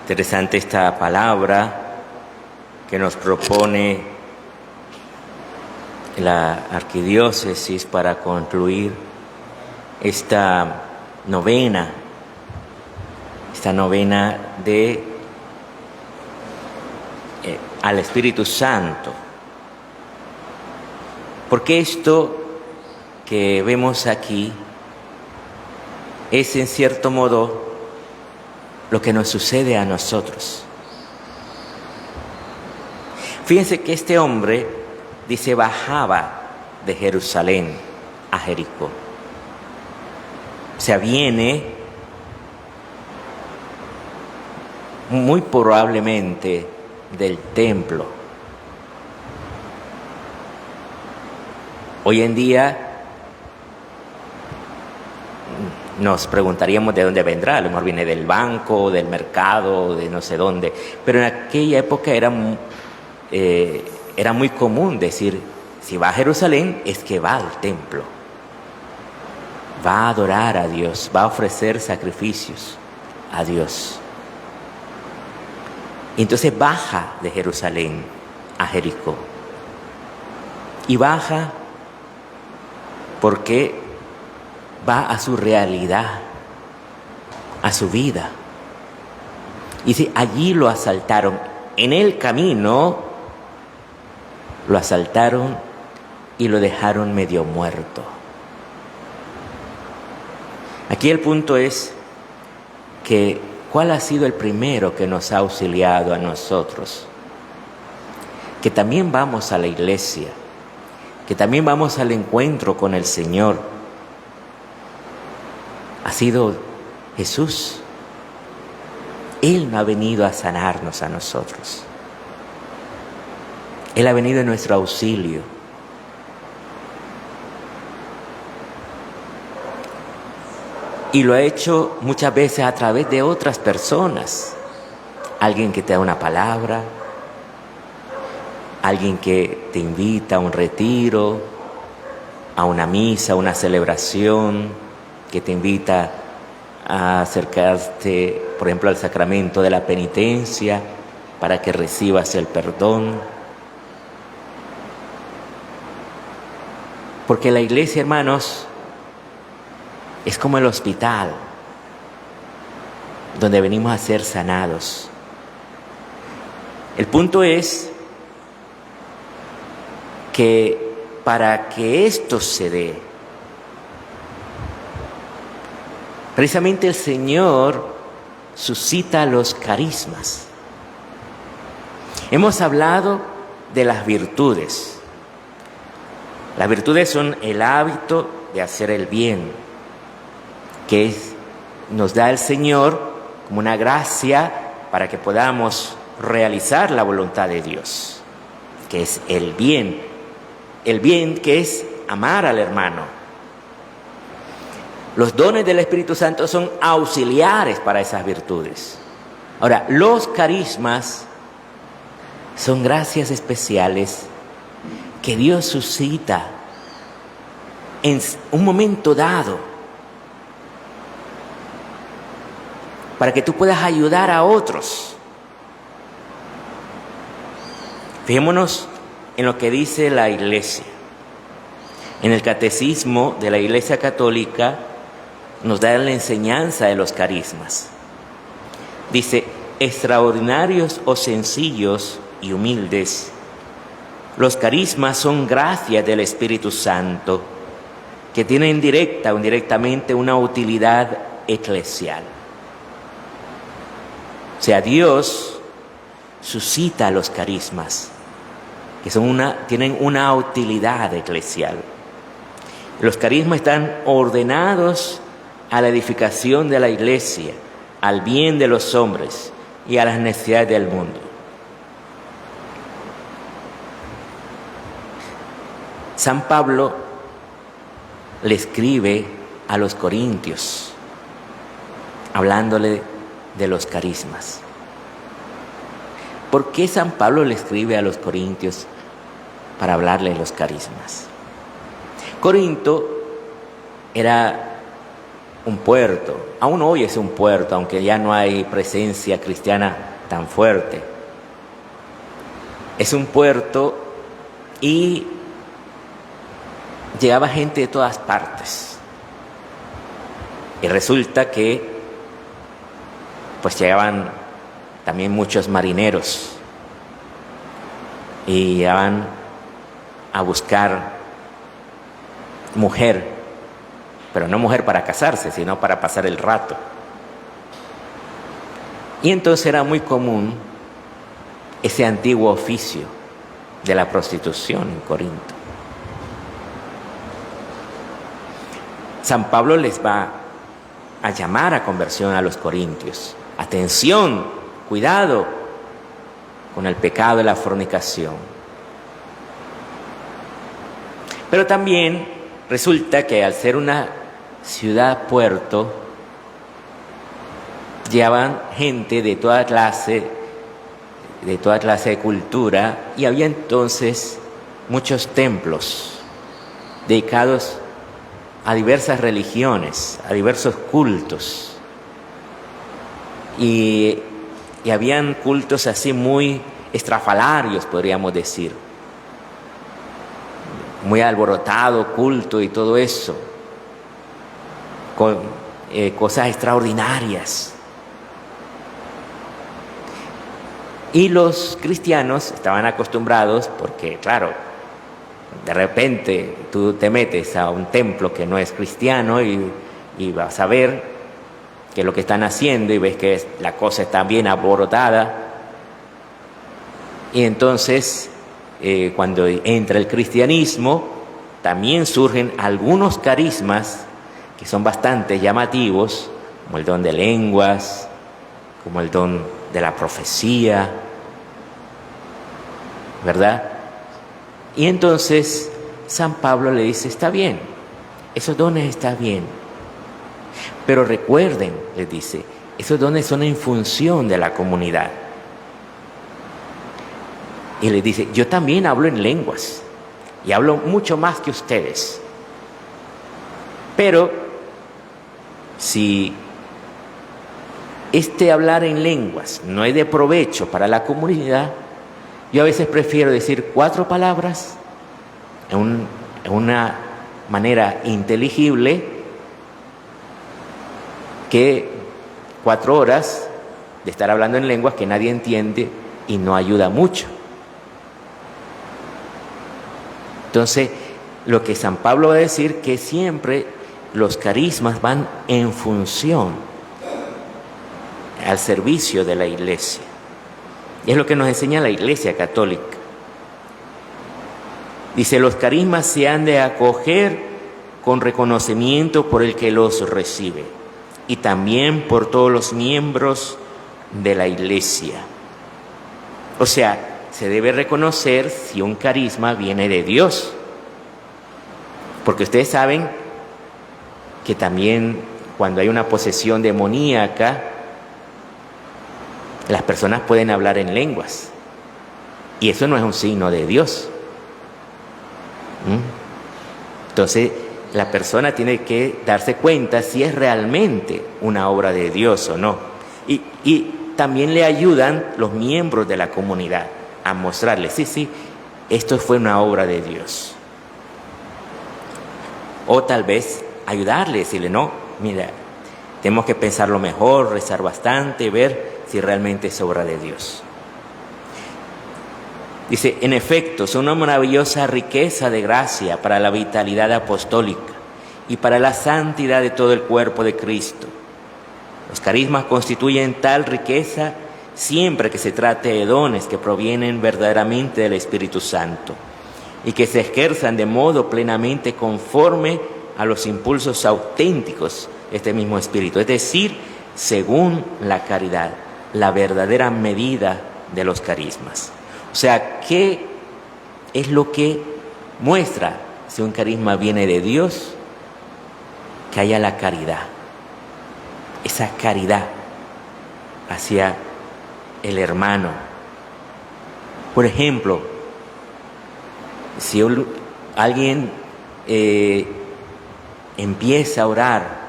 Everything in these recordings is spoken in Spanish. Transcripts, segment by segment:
Interesante esta palabra que nos propone la arquidiócesis para concluir esta novena de al Espíritu Santo. Porque esto que vemos aquí es en cierto modo lo que nos sucede a nosotros. Fíjense que este hombre, dice, bajaba de Jerusalén a Jericó. O sea, viene muy probablemente del templo. Hoy en día nos preguntaríamos de dónde vendrá, a lo mejor viene del banco, del mercado, de no sé dónde, pero en aquella época era muy común decir, si va a Jerusalén es que va al templo, va a adorar a Dios, va a ofrecer sacrificios a Dios. Y entonces baja de Jerusalén a Jericó, y baja porque va a su realidad, a su vida. Y dice, allí lo asaltaron. En el camino lo asaltaron y lo dejaron medio muerto. Aquí el punto es que ¿cuál ha sido el primero que nos ha auxiliado a nosotros? Que también vamos a la iglesia, que también vamos al encuentro con el Señor. Ha sido Jesús. Él no ha venido a sanarnos a nosotros. Él ha venido en nuestro auxilio. Y lo ha hecho muchas veces a través de otras personas. Alguien que te da una palabra, alguien que te invita a un retiro, a una misa, a una celebración, que te invita a acercarte, por ejemplo, al sacramento de la penitencia para que recibas el perdón. Porque la iglesia, hermanos, es como el hospital donde venimos a ser sanados. El punto es que para que esto se dé, precisamente el Señor suscita los carismas. Hemos hablado de las virtudes. Las virtudes son el hábito de hacer el bien, que nos da el Señor como una gracia para que podamos realizar la voluntad de Dios, que es el bien que es amar al hermano. Los dones del Espíritu Santo son auxiliares para esas virtudes. Ahora, los carismas son gracias especiales que Dios suscita en un momento dado para que tú puedas ayudar a otros. Fijémonos en lo que dice la Iglesia. En el Catecismo de la Iglesia Católica nos da la enseñanza de los carismas. Dice, extraordinarios o sencillos y humildes, los carismas son gracias del Espíritu Santo que tienen directa o indirectamente una utilidad eclesial. O sea, Dios suscita los carismas que tienen una utilidad eclesial. Los carismas están ordenados a la edificación de la iglesia, al bien de los hombres y a las necesidades del mundo. San Pablo le escribe a los corintios, hablándole de los carismas. ¿Por qué San Pablo le escribe a los corintios para hablarle de los carismas? Corinto era un puerto. Aún hoy es un puerto, aunque ya no hay presencia cristiana tan fuerte. Es un puerto y llegaba gente de todas partes. Y resulta que pues llegaban también muchos marineros y llegaban a buscar mujer, pero no mujer para casarse, sino para pasar el rato. Y entonces era muy común ese antiguo oficio de la prostitución en Corinto. San Pablo les va a llamar a conversión a los corintios. Atención, cuidado con el pecado de la fornicación. Pero también resulta que al ser una ciudad-puerto, llevaban gente de toda clase de cultura, y había entonces muchos templos dedicados a diversas religiones, a diversos cultos. Y habían cultos así muy estrafalarios, podríamos decir. Muy alborotado, culto y todo eso. Con cosas extraordinarias. Y los cristianos estaban acostumbrados, porque claro, de repente tú te metes a un templo que no es cristiano y vas a ver qué es lo que están haciendo y ves que la cosa está bien alborotada. Y entonces, cuando entra el cristianismo, también surgen algunos carismas que son bastante llamativos, como el don de lenguas, como el don de la profecía, ¿verdad? Y entonces San Pablo le dice, está bien, esos dones están bien, pero recuerden, les dice, esos dones son en función de la comunidad. Y les dice, yo también hablo en lenguas, y hablo mucho más que ustedes, pero si este hablar en lenguas no es de provecho para la comunidad, yo a veces prefiero decir 4 palabras en una manera inteligible que 4 horas de estar hablando en lenguas que nadie entiende y no ayuda mucho. Entonces, lo que San Pablo va a decir que siempre los carismas van en función al servicio de la iglesia. Y es lo que nos enseña la Iglesia Católica. Dice, los carismas se han de acoger con reconocimiento por el que los recibe y también por todos los miembros de la iglesia. O sea, se debe reconocer si un carisma viene de Dios. Porque ustedes saben que también cuando hay una posesión demoníaca, las personas pueden hablar en lenguas. Y eso no es un signo de Dios. Entonces, la persona tiene que darse cuenta si es realmente una obra de Dios o no. Y también le ayudan los miembros de la comunidad a mostrarle, sí, esto fue una obra de Dios. O tal vez ayudarle, decirle, no, mira, tenemos que pensarlo mejor, rezar bastante, ver si realmente es obra de Dios. Dice, en efecto, son una maravillosa riqueza de gracia para la vitalidad apostólica y para la santidad de todo el cuerpo de Cristo. Los carismas constituyen tal riqueza siempre que se trate de dones que provienen verdaderamente del Espíritu Santo y que se ejerzan de modo plenamente conforme a los impulsos auténticos de este mismo Espíritu, es decir, según la caridad, la verdadera medida de los carismas. O sea, ¿qué es lo que muestra si un carisma viene de Dios? Que haya la caridad, esa caridad hacia el hermano. Por ejemplo, si alguien empieza a orar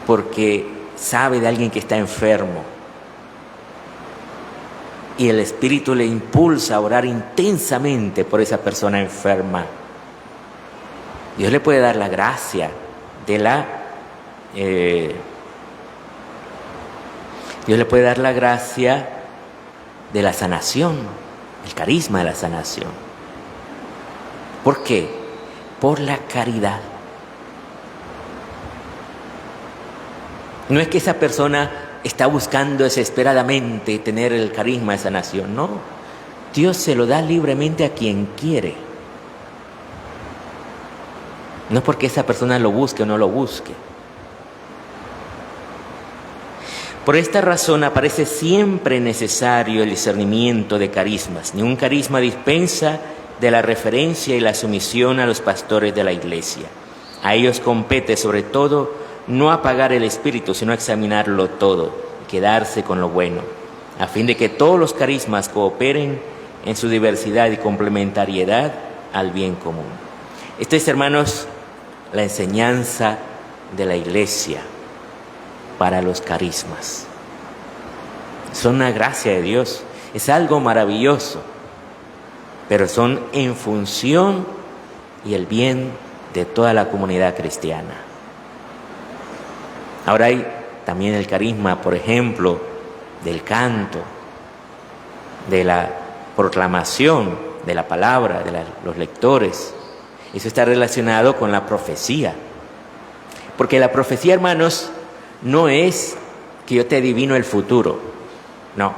porque sabe de alguien que está enfermo y el Espíritu le impulsa a orar intensamente por esa persona enferma. Dios le puede dar la gracia de Dios le puede dar la gracia de la sanación, el carisma de la sanación. ¿Por qué? Por la caridad. No es que esa persona está buscando desesperadamente tener el carisma de sanación, no. Dios se lo da libremente a quien quiere. No es porque esa persona lo busque o no lo busque. Por esta razón aparece siempre necesario el discernimiento de carismas. Ningún carisma dispensa de la referencia y la sumisión a los pastores de la iglesia. A ellos compete sobre todo no apagar el espíritu, sino examinarlo todo y quedarse con lo bueno, a fin de que todos los carismas cooperen en su diversidad y complementariedad al bien común. Esto es, hermanos, la enseñanza de la iglesia para los carismas. Son una gracia de Dios, es algo maravilloso, pero son en función y el bien de toda la comunidad cristiana. Ahora hay también el carisma, por ejemplo, del canto, de la proclamación de la palabra, de los lectores. Eso está relacionado con la profecía. Porque la profecía, hermanos, no es que yo te adivino el futuro. No,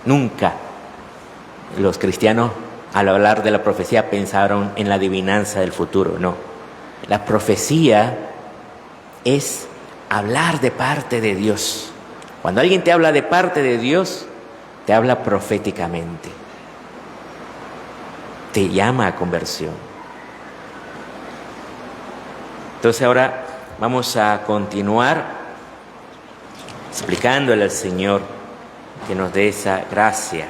nunca. Los cristianos, al hablar de la profecía, pensaron en la adivinanza del futuro. No, la profecía es hablar de parte de Dios. Cuando alguien te habla de parte de Dios, te habla proféticamente. Te llama a conversión. Entonces ahora vamos a continuar explicándole al Señor que nos dé esa gracia.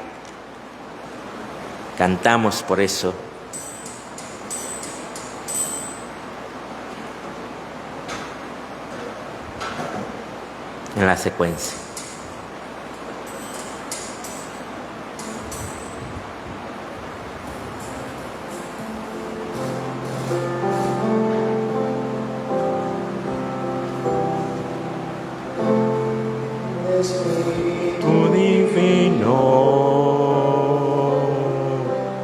Cantamos por eso. En la secuencia. Espíritu divino,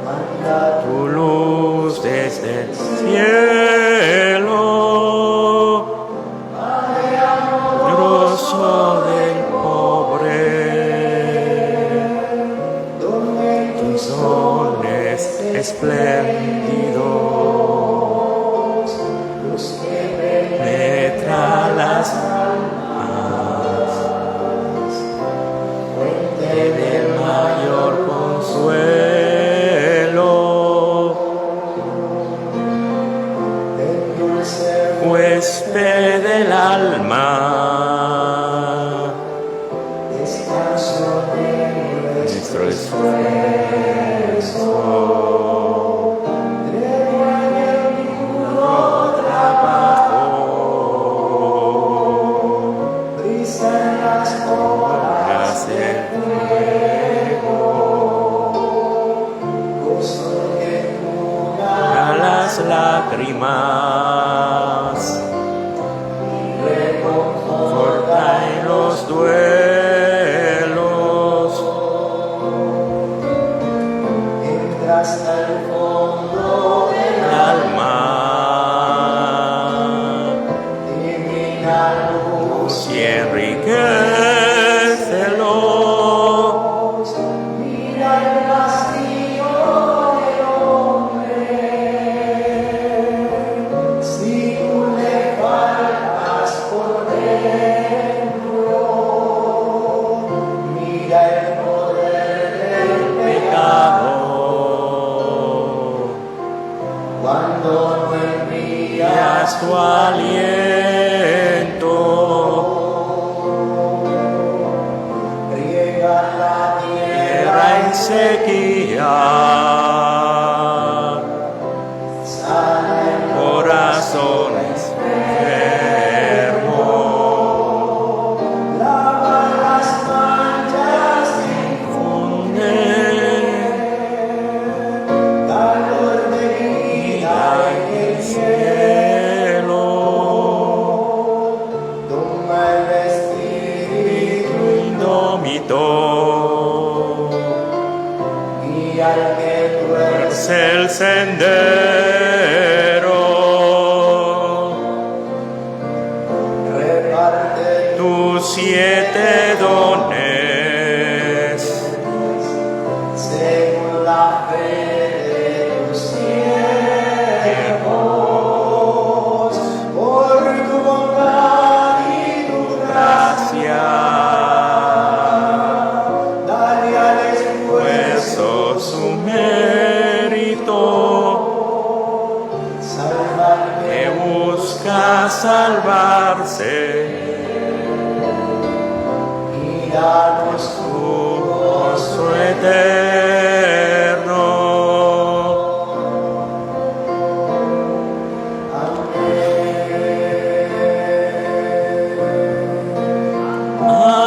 manda tu luz desde el cielo, grosso del pobre, tus dones espléndidos, luz que penetra las del mayor consuelo, huésped del alma, descanso de nuestro esfuerzo, de duro trabajo, brisa en las horas del lágrimas, reconforta en los duelos, entras al fondo del alma, divina luz y enriquecelos, mira el vacío del hombre. Cuando no envías tu aliento, y al que tuerce el sendero, reparte tus 7 dones, según la fe de tus siervos, por tu bondad y tu gracia. Dale al esfuerzo su mérito, salvar que busca salvarse, y danos tu gozo eterno. Amén.